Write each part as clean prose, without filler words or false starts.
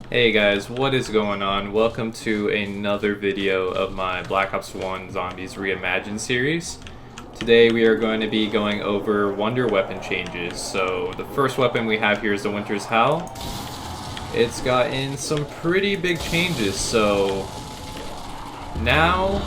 Hey guys, what is going on? Welcome to another video of my Black Ops 1 Zombies Reimagined series. Today we are going to be going over Wonder Weapon changes. So the first weapon we have here is the Winter's Howl. It's gotten some pretty big changes, so now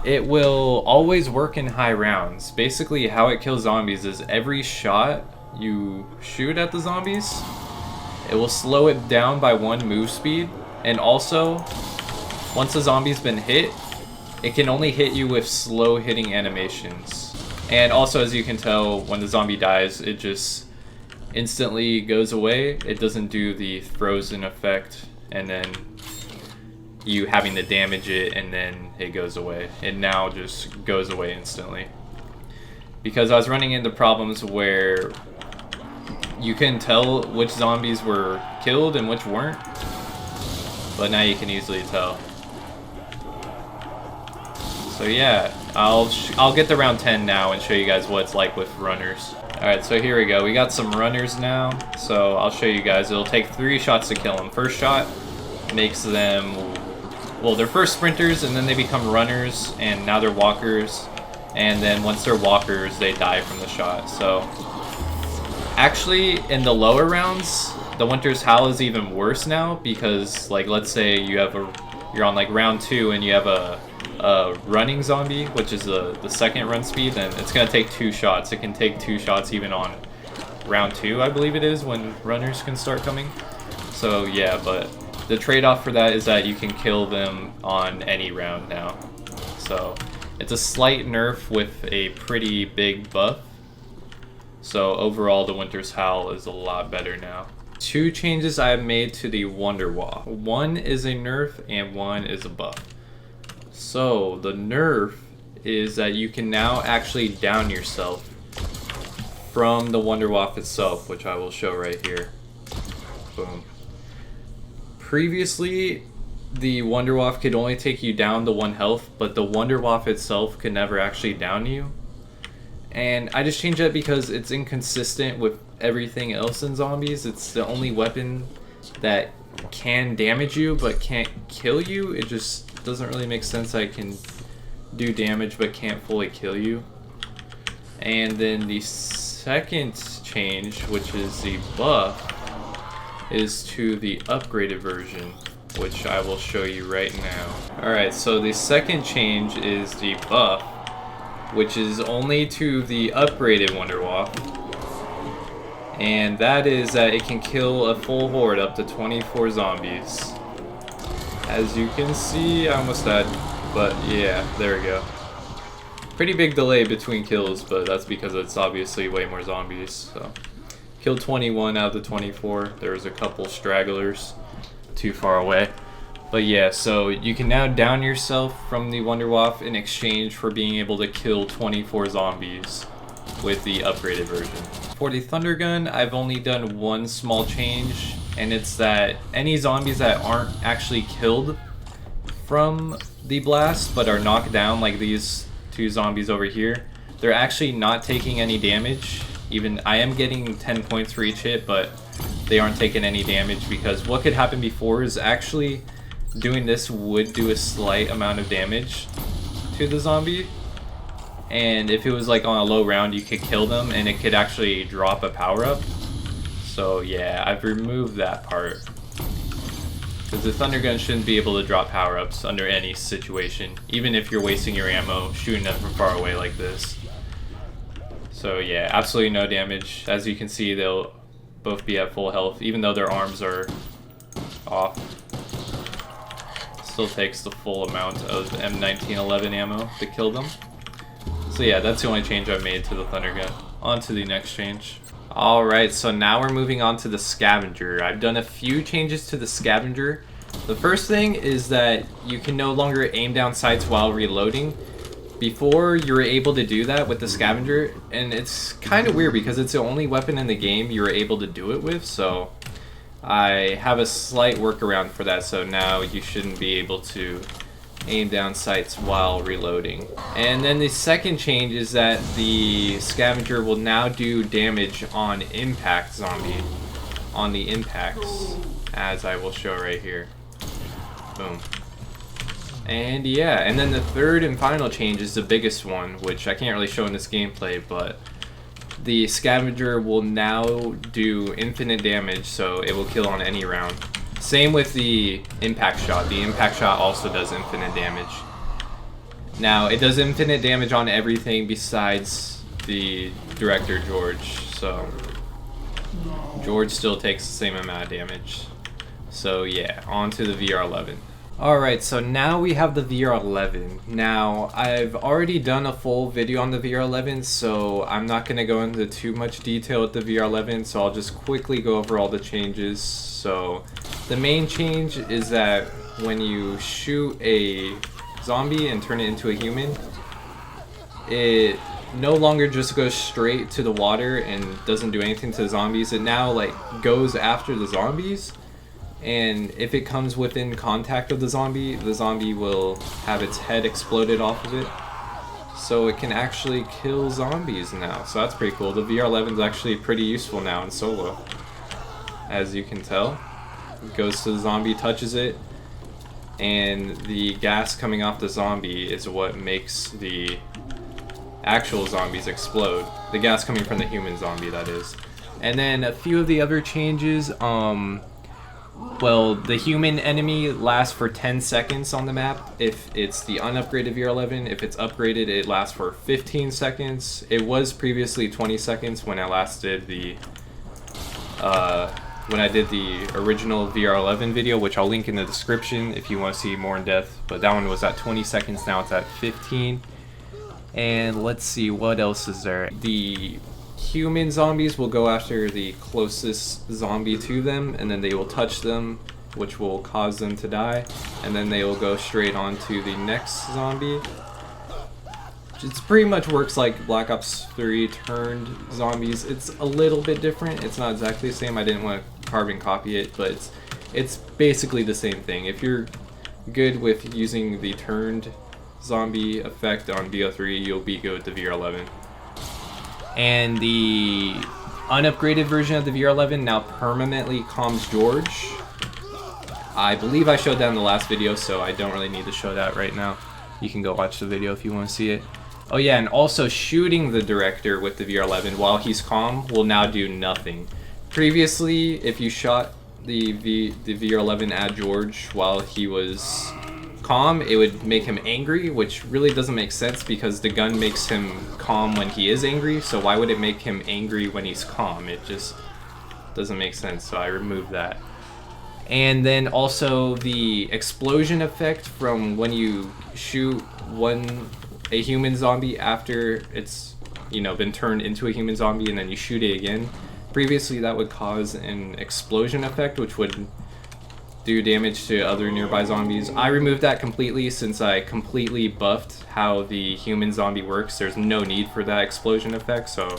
it will always work in high rounds. Basically how it kills zombies is every shot you shoot at the zombies, it will slow it down by 1 move speed, and also, once a zombie's been hit, it can only hit you with slow hitting animations. And also, as you can tell, when the zombie dies, it just instantly goes away. It doesn't do the frozen effect, and then you having to damage it, and then it goes away. It now just goes away instantly. Because I was running into problems where you couldn't tell which zombies were killed and which weren't, but now you can easily tell. So yeah, I'll get to round 10 now and show you guys what it's like with runners. Alright, so here we go. We got some runners now, so I'll show you guys. It'll take 3 shots to kill them. First shot makes them, well, they're first sprinters, and then they become runners, and now they're walkers, and then once they're walkers, they die from the shot. So actually, in the lower rounds, the Winter's Howl is even worse now, because, like, let's say you're on like round 2 and you have a running zombie, which is the second run speed, then it's gonna take 2 shots. It can take 2 shots even on round 2, I believe it is, when runners can start coming. So yeah, but the trade-off for that is that you can kill them on any round now. So it's a slight nerf with a pretty big buff. So overall, the Winter's Howl is a lot better now. 2 changes I have made to the Wunderwaffe. 1 is a nerf and 1 is a buff. So the nerf is that you can now actually down yourself from the Wunderwaffe itself, which I will show right here. Boom. Previously, the Wunderwaffe could only take you down to 1 health, but the Wunderwaffe itself could never actually down you. And I just changed that because it's inconsistent with everything else in zombies. It's the only weapon that can damage you but can't kill you. It just doesn't really make sense that it can do damage but can't fully kill you. And then the second change, which is the buff, is to the upgraded version, which I will show you right now. Alright, so the second change is the buff, which is only to the upgraded Wunderwaffe, and that is that it can kill a full horde up to 24 zombies. As you can see, I almost died, but yeah, there we go. Pretty big delay between kills, but that's because it's obviously way more zombies. So killed 21 out of the 24. There was a couple stragglers too far away. But yeah, so you can now down yourself from the Wunderwaffe in exchange for being able to kill 24 zombies with the upgraded version. For the Thundergun, I've only done 1 small change, and it's that any zombies that aren't actually killed from the blast but are knocked down, like these 2 zombies over here, they're actually not taking any damage. Even I am getting 10 points for each hit, but they aren't taking any damage, because what could happen before is actually doing this would do a slight amount of damage to the zombie, and if it was like on a low round, you could kill them and it could actually drop a power-up. So yeah, I've removed that part, because the Thundergun shouldn't be able to drop power-ups under any situation, even if you're wasting your ammo shooting them from far away like this. So yeah, absolutely no damage. As you can see, they'll both be at full health, even though their arms are off. Still takes the full amount of M1911 ammo to kill them. So yeah, that's the only change I've made to the Thundergun. On to the next change. Alright, so now we're moving on to the Scavenger. I've done a few changes to the Scavenger. The first thing is that you can no longer aim down sights while reloading. Before, you were able to do that with the Scavenger, and it's kind of weird because it's the only weapon in the game you were able to do it with, so I have a slight workaround for that, so now you shouldn't be able to aim down sights while reloading. And then the second change is that the Scavenger will now do damage on impact zombie, on the impacts, as I will show right here. Boom. And yeah, and then the third and final change is the biggest one, which I can't really show in this gameplay, but the Scavenger will now do infinite damage, so it will kill on any round. Same with the impact shot. The impact shot also does infinite damage. Now, it does infinite damage on everything besides the director George, so George still takes the same amount of damage. So yeah, on to the VR11. Alright, so now we have the VR11. Now, I've already done a full video on the VR11, so I'm not going to go into too much detail with the VR11, so I'll just quickly go over all the changes. So, the main change is that when you shoot a zombie and turn it into a human, it no longer just goes straight to the water and doesn't do anything to the zombies. It now like goes after the zombies, and if it comes within contact of the zombie will have its head exploded off of it, so it can actually kill zombies now. So that's pretty cool. The VR11 is actually pretty useful now in solo, as you can tell. It goes to the zombie, touches it, and the gas coming off the zombie is what makes the actual zombies explode. The gas coming from the human zombie, that is. And then a few of the other changes, well, the human enemy lasts for 10 seconds on the map if it's the unupgraded VR11. If it's upgraded, it lasts for 15 seconds. It was previously 20 seconds when I last did the when I did the original VR11 video, which I'll link in the description if you want to see more in depth. But that one was at 20 seconds, now it's at 15. And let's see, what else is there? The human zombies will go after the closest zombie to them, and then they will touch them, which will cause them to die, and then they will go straight on to the next zombie. It pretty much works like Black Ops 3 turned zombies. It's a little bit different. It's not exactly the same. I didn't want to carbon copy it, but it's basically the same thing. If you're good with using the turned zombie effect on BO3, you'll be good with the VR11. And the unupgraded version of the VR11 now permanently calms George. I believe I showed that in the last video, so I don't really need to show that right now. You can go watch the video if you want to see it. Oh yeah, and also shooting the director with the VR11 while he's calm will now do nothing. Previously, if you shot the VR11 at George while he was calm, it would make him angry, which really doesn't make sense because the gun makes him calm when he is angry, so why would it make him angry when he's calm? It just doesn't make sense, so I removed that. And then also the explosion effect from when you shoot a human zombie after it's, you know, been turned into a human zombie and then you shoot it again. Previously that would cause an explosion effect, which would do damage to other nearby zombies. I removed that completely since I completely buffed how the human zombie works. There's no need for that explosion effect, so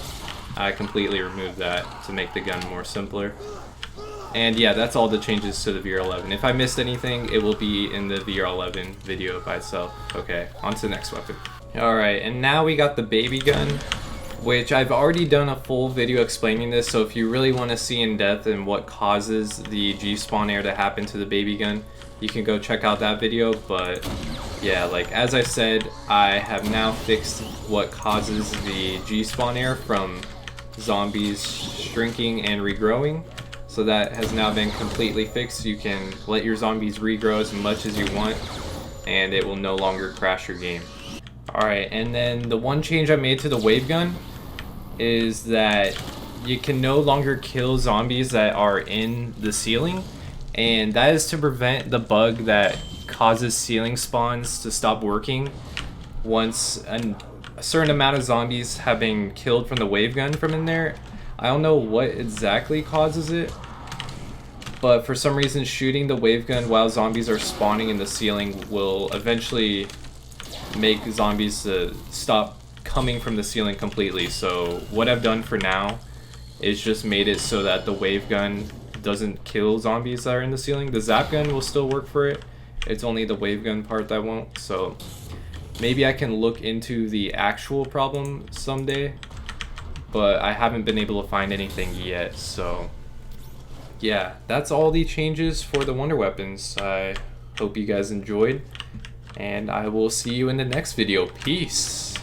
I completely removed that to make the gun more simpler. And yeah, that's all the changes to the VR11. If I missed anything, it will be in the VR11 video by itself. Okay, on to the next weapon. Alright, and now we got the baby gun, which I've already done a full video explaining this, so if you really want to see in depth and what causes the G-spawn air to happen to the baby gun, you can go check out that video. But yeah, like as I said, I have now fixed what causes the G-spawn air from zombies shrinking and regrowing. So that has now been completely fixed. You can let your zombies regrow as much as you want, and it will no longer crash your game. Alright, and then the one change I made to the wave gun is that you can no longer kill zombies that are in the ceiling, and that is to prevent the bug that causes ceiling spawns to stop working once a certain amount of zombies have been killed from the wave gun from in there. I don't know what exactly causes it, but for some reason shooting the wave gun while zombies are spawning in the ceiling will eventually make zombies stop coming from the ceiling completely. So what I've done for now is just made it so that the wave gun doesn't kill zombies that are in the ceiling. The zap gun will still work for it. It's only the wave gun part that won't. So maybe I can look into the actual problem someday, but I haven't been able to find anything yet. So yeah, that's all the changes for the Wonder Weapons. I hope you guys enjoyed, and I will see you in the next video. Peace!